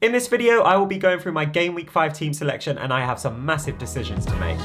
In this video, I will be going through my Game Week 5 team selection and I have some massive decisions to make.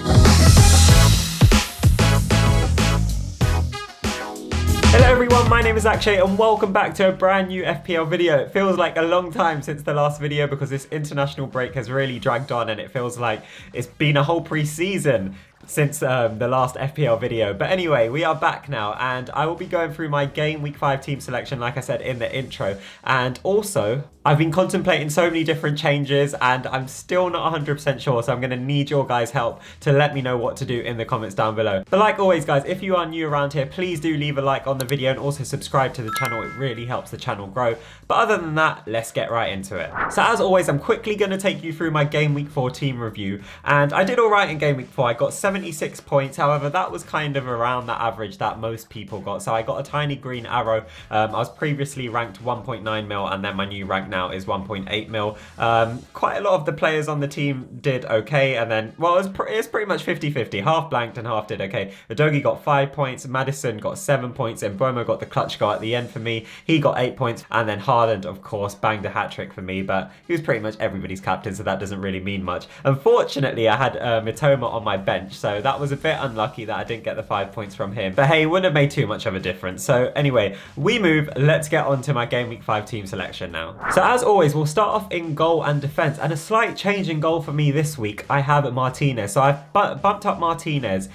Hello everyone, my name is Akshay and welcome back to a brand new FPL video. It feels like a long time since the last video because this international break has really dragged on and it feels like it's been a whole pre-season since the last FPL video. But anyway, we are back now and I will be going through my Game Week 5 team selection like I said in the intro. And also, I've been contemplating so many different changes and I'm still not 100% sure, so I'm going to need your guys' help to let me know what to do in the comments down below. But like always guys, if you are new around here, please do leave a like on the video and also subscribe to the channel. It really helps the channel grow. But other than that, let's get right into it. So as always, I'm quickly going to take you through my Game Week 4 team review. And I did alright in Game Week 4. I got 76 points. However, that was kind of around the average that most people got. So I got a tiny green arrow. I was previously ranked 1.9 mil and then my new rank now is 1.8 mil. Quite a lot of the players on the team did okay. And then, well, it's pretty much 50-50. Half blanked and half did okay. Udogie got 5 points. Madison got 7 points. And Bomo got the clutch goal at the end for me. He got 8 points. And then Haaland, of course, banged a hat-trick for me. But he was pretty much everybody's captain, so that doesn't really mean much. Unfortunately, I had Mitoma on my bench. So that was a bit unlucky that I didn't get the 5 points from him. But hey, it wouldn't have made too much of a difference. So anyway, we move. Let's get on to my Game Week 5 team selection now. So as always, we'll start off in goal and defense. And a slight change in goal for me this week, I have Martinez. So I've bumped up Martinez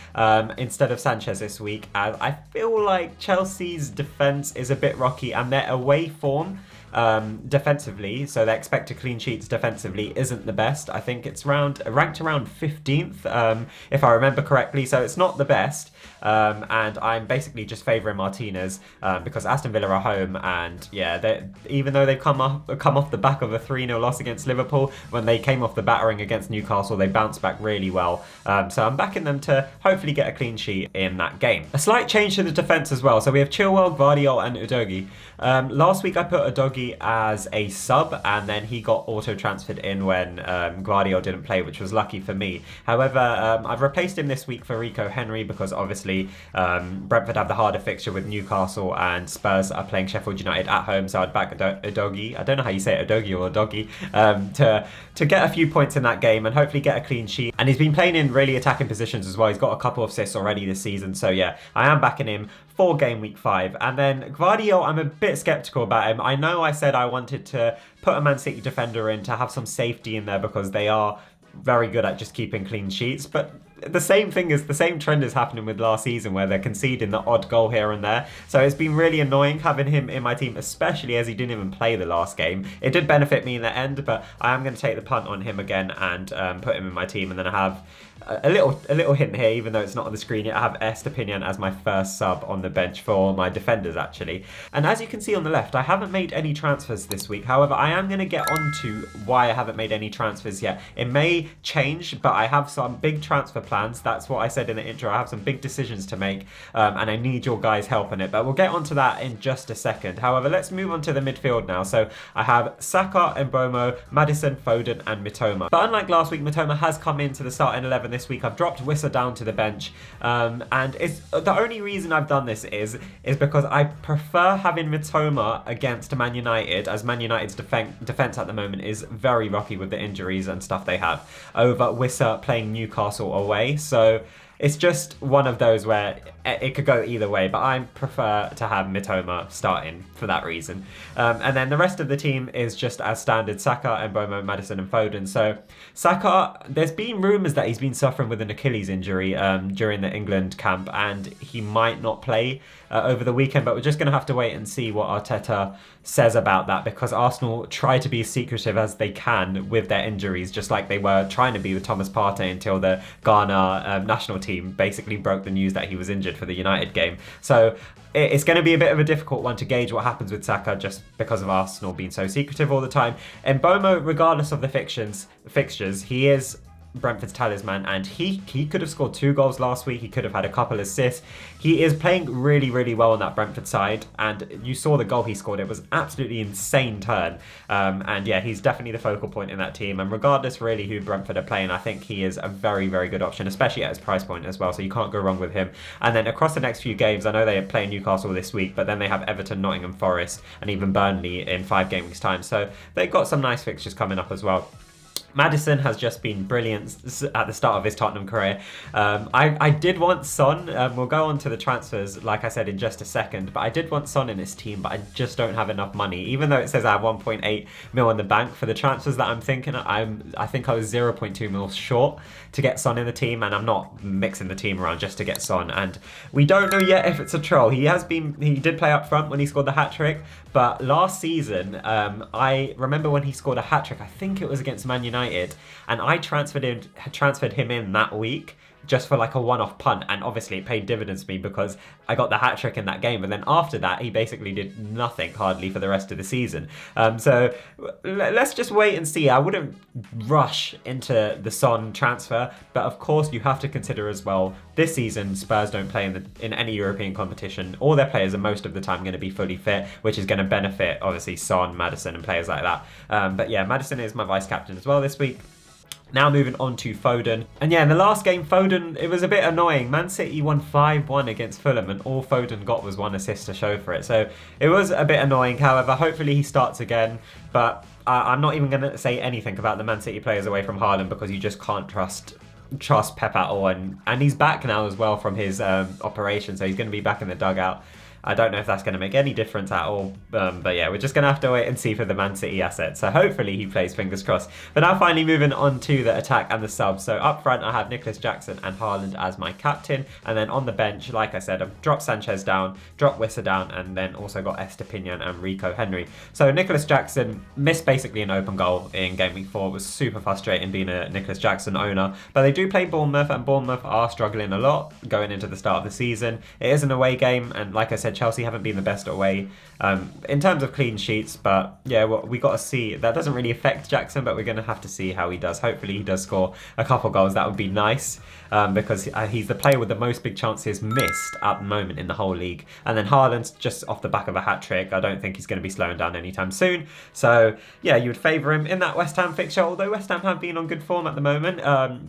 instead of Sanchez this week, as I feel like Chelsea's defense is a bit rocky and their away form defensively, so their expected clean sheets defensively isn't the best. I think it's ranked around 15th, if I remember correctly, so it's not the best. And I'm basically just favouring Martinez because Aston Villa are home, and yeah, even though they've come off the back of a 3-0 loss against Liverpool, when they came off the battering against Newcastle, they bounced back really well. So I'm backing them to hopefully get a clean sheet in that game. A slight change to the defence as well. So we have Chilwell, Gvardiol and Udogie. Last week I put Udogie as a sub and then he got auto-transferred in when Gvardiol didn't play, which was lucky for me. However, I've replaced him this week for Rico Henry because obviously Brentford have the harder fixture with Newcastle and Spurs are playing Sheffield United at home, so I'd back Udogie, I don't know how you say it, Udogie or Doggy, to get a few points in that game and hopefully get a clean sheet. And he's been playing in really attacking positions as well. He's got a couple of assists already this season, so yeah, I am backing him for Game Week 5. And then Gvardiol, I'm a bit sceptical about him. I know I said I wanted to put a Man City defender in to have some safety in there because they are very good at just keeping clean sheets, but the same trend is happening with last season where they're conceding the odd goal here and there. So it's been really annoying having him in my team, especially as he didn't even play the last game. It did benefit me in the end, but I am going to take the punt on him again and put him in my team. And then I have a little hint here, even though it's not on the screen yet. I have Estepinian as my first sub on the bench for my defenders actually. And as you can see on the left, I haven't made any transfers this week. However, I am going to get onto why I haven't made any transfers yet. It may change, but I have some big transfer plans. That's what I said in the intro. I have some big decisions to make and I need your guys' help on it. But we'll get onto that in just a second. However, let's move on to the midfield now. So I have Saka, Mbomo, Madison, Foden and Mitoma. But unlike last week, Mitoma has come into the starting 11 this week. I've dropped Wissa down to the bench, and it's the only reason I've done this is because I prefer having Mitoma against Man United, as Man United's defense at the moment is very rocky with the injuries and stuff they have, over Wissa playing Newcastle away. So it's just one of those where it could go either way, but I prefer to have Mitoma starting for that reason. And then the rest of the team is just as standard: Saka, Mbomo, Madison and Foden. So Saka, there's been rumours that he's been suffering with an Achilles injury during the England camp and he might not play over the weekend, but we're just going to have to wait and see what Arteta says about that, because Arsenal try to be as secretive as they can with their injuries, just like they were trying to be with Thomas Partey until the Ghana national team basically broke the news that he was injured for the United game. So it's going to be a bit of a difficult one to gauge what happens with Saka just because of Arsenal being so secretive all the time. And Bomo, regardless of the fixtures, he is Brentford's talisman, and he could have scored 2 goals last week. He could have had a couple assists. He is playing really, really well on that Brentford side, and you saw the goal he scored. It was absolutely insane turn. And yeah, he's definitely the focal point in that team. And regardless really who Brentford are playing, I think he is a very, very good option, especially at his price point as well. So you can't go wrong with him. And then across the next few games, I know they are playing Newcastle this week, but then they have Everton, Nottingham Forest, and even Burnley in 5 game weeks time. So they've got some nice fixtures coming up as well. Maddison has just been brilliant at the start of his Tottenham career. I did want Son. We'll go on to the transfers, like I said, in just a second. But I did want Son in this team, but I just don't have enough money. Even though it says I have 1.8 mil in the bank for the transfers that I'm thinking, I think I was 0.2 mil short to get Son in the team, and I'm not mixing the team around just to get Son. And we don't know yet if it's a troll. He did play up front when he scored the hat-trick, but last season, I remember when he scored a hat-trick, I think it was against Man United, and I transferred him in that week just for like a one-off punt, and obviously it paid dividends to me because I got the hat-trick in that game. But then after that, he basically did nothing hardly for the rest of the season. So let's just wait and see. I wouldn't rush into the Son transfer, but of course you have to consider as well, this season Spurs don't play in any European competition. All their players are most of the time going to be fully fit, which is going to benefit obviously Son, Maddison and players like that. But yeah, Maddison is my vice captain as well this week. Now moving on to Foden. And yeah, in the last game, Foden, it was a bit annoying. Man City won 5-1 against Fulham, and all Foden got was 1 assist to show for it. So it was a bit annoying. However, hopefully he starts again. But I'm not even going to say anything about the Man City players away from Haaland, because you just can't trust Pep at all. And he's back now as well from his operation, so he's going to be back in the dugout. I don't know if that's going to make any difference at all. But yeah, we're just going to have to wait and see for the Man City asset. So hopefully he plays, fingers crossed. But now finally moving on to the attack and the subs. So up front, I have Nicholas Jackson and Haaland as my captain. And then on the bench, like I said, I've dropped Sanchez down, dropped Wissa down, and then also got Estepinian and Rico Henry. So Nicholas Jackson missed basically an open goal in Game Week 4. It was super frustrating being a Nicholas Jackson owner. But they do play Bournemouth, and Bournemouth are struggling a lot going into the start of the season. It is an away game, and like I said, Chelsea haven't been the best away in terms of clean sheets, but yeah, well, we got to see. That doesn't really affect Jackson, but we're going to have to see how he does. Hopefully he does score a couple goals. That would be nice, because he's the player with the most big chances missed at the moment in the whole league. And then Haaland's just off the back of a hat-trick. I don't think he's going to be slowing down anytime soon. So yeah, you would favour him in that West Ham fixture, although West Ham have been on good form at the moment.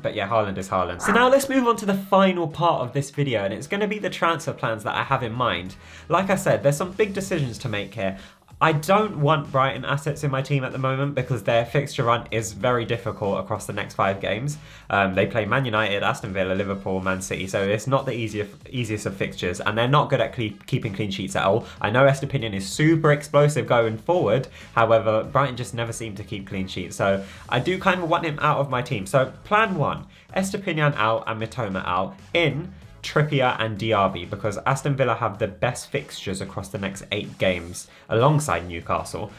But yeah, Haaland is Haaland. So now let's move on to the final part of this video, and it's going to be the transfer plans that I have in mind. Like I said, there's some big decisions to make here. I don't want Brighton assets in my team at the moment because their fixture run is very difficult across the next 5 games. They play Man United, Aston Villa, Liverpool, Man City, so it's not the easiest of fixtures, and they're not good at keeping clean sheets at all. I know Estepinian is super explosive going forward, however, Brighton just never seem to keep clean sheets, so I do kind of want him out of my team. So plan 1, Estepinian out and Mitoma out, in Trippier and Diaby, because Aston Villa have the best fixtures across the next 8 games alongside Newcastle.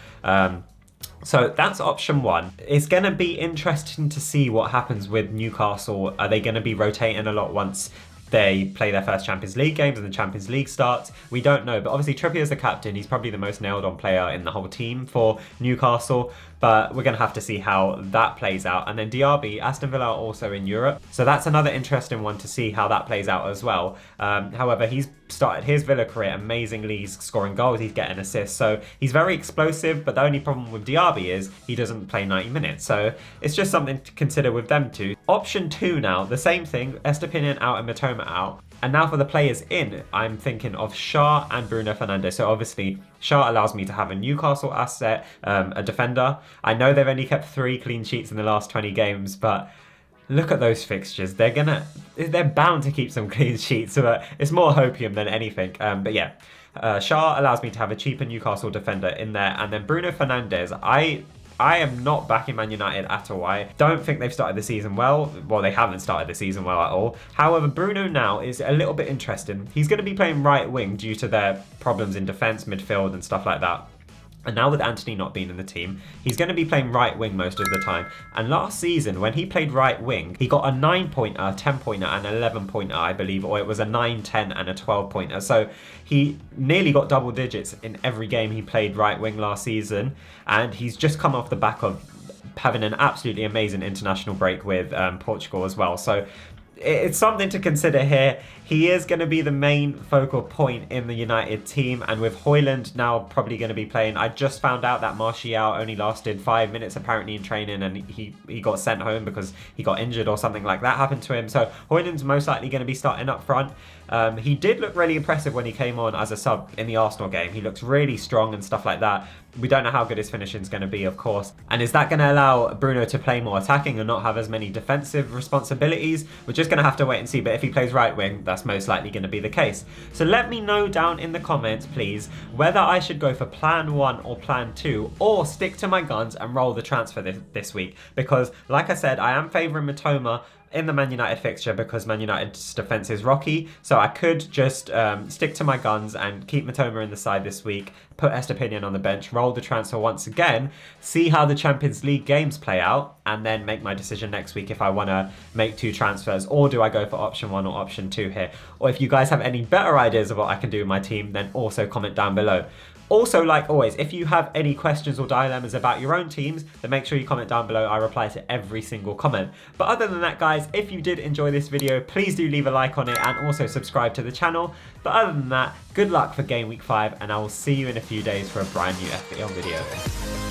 So that's option 1. It's going to be interesting to see what happens with Newcastle. Are they going to be rotating a lot once they play their first Champions League games and the Champions League starts? We don't know, but obviously Trippier's the captain. He's probably the most nailed on player in the whole team for Newcastle, but we're going to have to see how that plays out. And then Diaby, Aston Villa are also in Europe, so that's another interesting one to see how that plays out as well. However, he's started his Villa career amazingly. He's scoring goals, he's getting assists, so he's very explosive, but the only problem with Diaby is he doesn't play 90 minutes, so it's just something to consider with them two. Option 2 now, the same thing, Estepinian out and Mitoma out. And now for the players in, I'm thinking of Shah and Bruno Fernandes. So obviously, Shah allows me to have a Newcastle asset, a defender. I know they've only kept 3 clean sheets in the last 20 games, but look at those fixtures. They're bound to keep some clean sheets, but it's more hopium than anything. But yeah, Shah allows me to have a cheaper Newcastle defender in there. And then Bruno Fernandes, I am not backing Man United at all. I don't think they've started the season well. Well, they haven't started the season well at all. However, Bruno now is a little bit interesting. He's going to be playing right wing due to their problems in defence, midfield and stuff like that. And now with Anthony not being in the team, he's going to be playing right wing most of the time. And last season, when he played right wing, he got a 9-pointer, 10-pointer and 11-pointer, I believe, or it was a 9, 10 and a 12-pointer. So he nearly got double digits in every game he played right wing last season. And he's just come off the back of having an absolutely amazing international break with Portugal as well. So it's something to consider here. He is going to be the main focal point in the United team, and with Højlund now probably going to be playing. I just found out that Martial only lasted 5 minutes apparently in training, and he got sent home because he got injured or something like that happened to him. So Højlund's most likely going to be starting up front. He did look really impressive when he came on as a sub in the Arsenal game. He looks really strong and stuff like that. We don't know how good his finishing is going to be, of course. And is that going to allow Bruno to play more attacking and not have as many defensive responsibilities? We're just going to have to wait and see. But if he plays right wing, that's most likely going to be the case. So let me know down in the comments, please, whether I should go for plan 1 or plan 2, or stick to my guns and roll the transfer this week. Because, like I said, I am favouring Mitoma in the Man United fixture because Man United's defence is rocky. So I could just stick to my guns and keep Mitoma in the side this week, put Estepinian on the bench, roll the transfer once again, see how the Champions League games play out, and then make my decision next week if I want to make 2 transfers, or do I go for option 1 or option 2 here. Or if you guys have any better ideas of what I can do with my team, then also comment down below. Also, like always, if you have any questions or dilemmas about your own teams, then make sure you comment down below. I reply to every single comment. But other than that, guys, if you did enjoy this video, please do leave a like on it and also subscribe to the channel. But other than that, good luck for Game Week 5, and I will see you in a few days for a brand new FPL video.